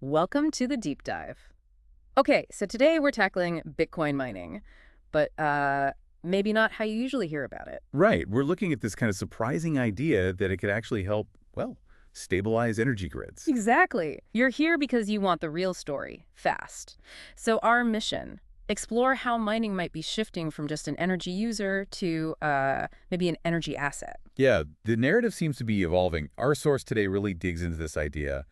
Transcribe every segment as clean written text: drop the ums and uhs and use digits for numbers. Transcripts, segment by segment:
Welcome to the deep dive. Okay, so today we're tackling Bitcoin mining, but maybe not how you usually hear about it. Right. We're looking at this kind of surprising idea that it could actually help, well, stabilize energy grids. Exactly. You're here because you want the real story, fast. So our mission, explore how mining might be shifting from just an energy user to maybe an energy asset. Yeah, the narrative seems to be evolving. Our source today really digs into this idea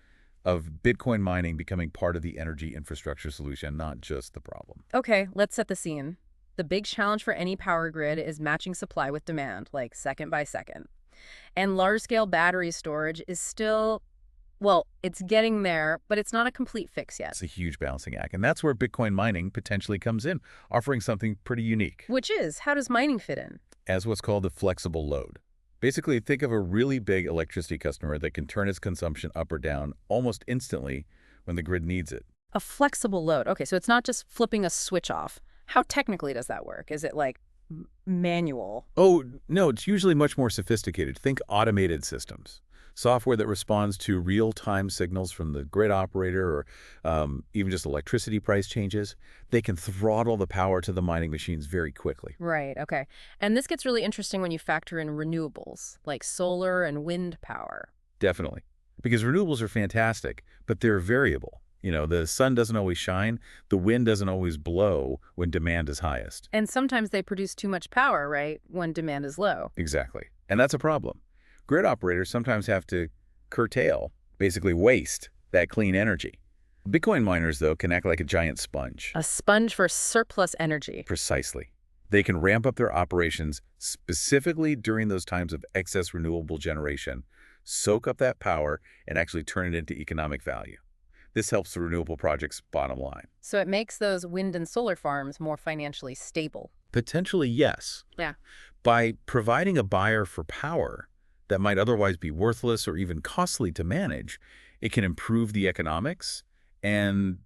of Bitcoin mining becoming part of the energy infrastructure solution, not just the problem. Okay, let's set the scene. The big challenge for any power grid is matching supply with demand, like second by second. And large-scale battery storage is still, well, it's getting there, but it's not a complete fix yet. It's a huge balancing act, and that's where Bitcoin mining potentially comes in, offering something pretty unique Which is, how does mining fit in? as what's called a flexible load. Basically, think of a really big electricity customer that can turn its consumption up or down almost instantly when the grid needs it. A flexible load. Okay, so it's not just flipping a switch off. How technically does that work? Is it like manual? Oh, no, it's usually much more sophisticated. Think automated systems. Software that responds to real-time signals from the grid operator or even just electricity price changes. They can throttle the power to the mining machines very quickly. Right, okay. And this gets really interesting when you factor in renewables, like solar and wind power. Definitely. Because renewables are fantastic, but they're variable. The sun doesn't always shine. The wind doesn't always blow when demand is highest. And sometimes they produce too much power, right, when demand is low. Exactly. And that's a problem. Grid operators sometimes have to curtail, basically waste, that clean energy. Bitcoin miners, though, can act like a giant sponge. A sponge for surplus energy. Precisely. They can ramp up their operations specifically during those times of excess renewable generation, soak up that power, and actually turn it into economic value. This helps the renewable project's bottom line. So it makes those wind and solar farms more financially stable. Potentially, yes. Yeah. By providing a buyer for power that might otherwise be worthless or even costly to manage, it can improve the economics and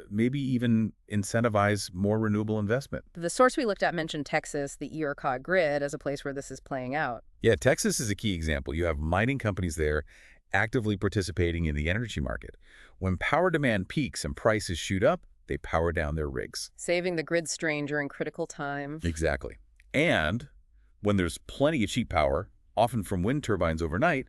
maybe even incentivize more renewable investment. The source we looked at mentioned Texas, the ERCOT grid, as a place where this is playing out. Yeah, Texas is a key example. You have mining companies there actively participating in the energy market. When power demand peaks and prices shoot up, they power down their rigs. Saving the grid strain during critical times. Exactly. And when there's plenty of cheap power, often from wind turbines overnight,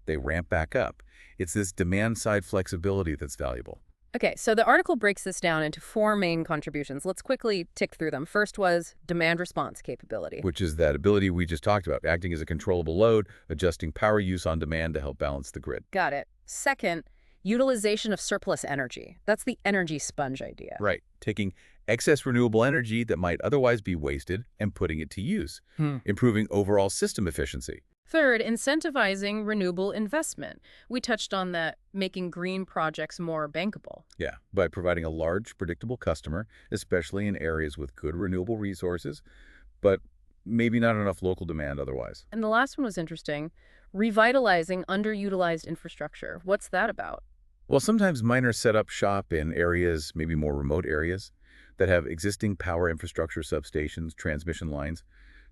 they ramp back up. It's this demand-side flexibility that's valuable. Okay, so the article breaks this down into four main contributions. Let's quickly tick through them. First was demand response capability. Which is that ability we just talked about, acting as a controllable load, adjusting power use on demand to help balance the grid. Got it. Second, utilization of surplus energy. That's the energy sponge idea. Right. Taking excess renewable energy that might otherwise be wasted and putting it to use, improving overall system efficiency. Third, incentivizing renewable investment. We touched on that, making green projects more bankable. Yeah, by providing a large, predictable customer, especially in areas with good renewable resources, but maybe not enough local demand otherwise. And the last one was interesting, revitalizing underutilized infrastructure. What's that about? Well, sometimes miners set up shop in areas, maybe more remote areas, that have existing power infrastructure substations, transmission lines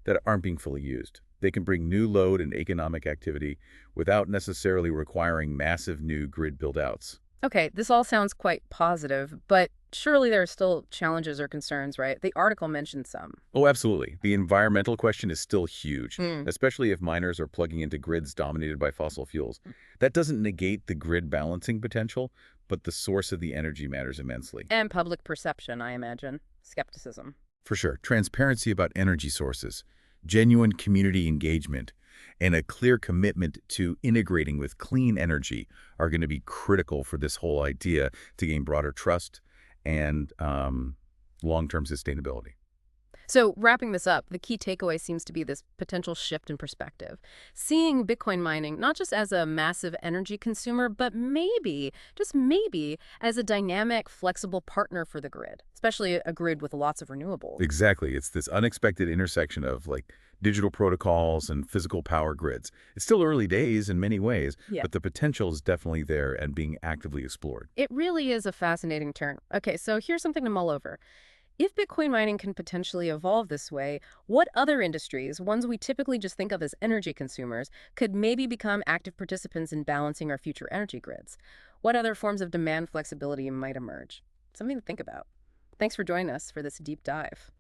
that aren't being fully used. They can bring new load and economic activity without necessarily requiring massive new grid build-outs. Okay, this all sounds quite positive, but surely there are still challenges or concerns, right? The article mentioned some. Oh, absolutely. The environmental question is still huge, Hmm. especially if miners are plugging into grids dominated by fossil fuels. That doesn't negate the grid balancing potential, but the source of the energy matters immensely. And public perception, I imagine. Skepticism. For sure, transparency about energy sources, genuine community engagement, and a clear commitment to integrating with clean energy are going to be critical for this whole idea to gain broader trust and long-term sustainability. So, wrapping this up, the key takeaway seems to be this potential shift in perspective. Seeing Bitcoin mining not just as a massive energy consumer, but maybe, just maybe, as a dynamic, flexible partner for the grid, especially a grid with lots of renewables. Exactly. It's this unexpected intersection of digital protocols and physical power grids. It's still early days in many ways, Yeah. but the potential is definitely there and being actively explored. It really is a fascinating turn. Okay, so here's something to mull over. If Bitcoin mining can potentially evolve this way, what other industries, ones we typically just think of as energy consumers, could maybe become active participants in balancing our future energy grids? what other forms of demand flexibility might emerge. Something to think about. Thanks for joining us for this deep dive.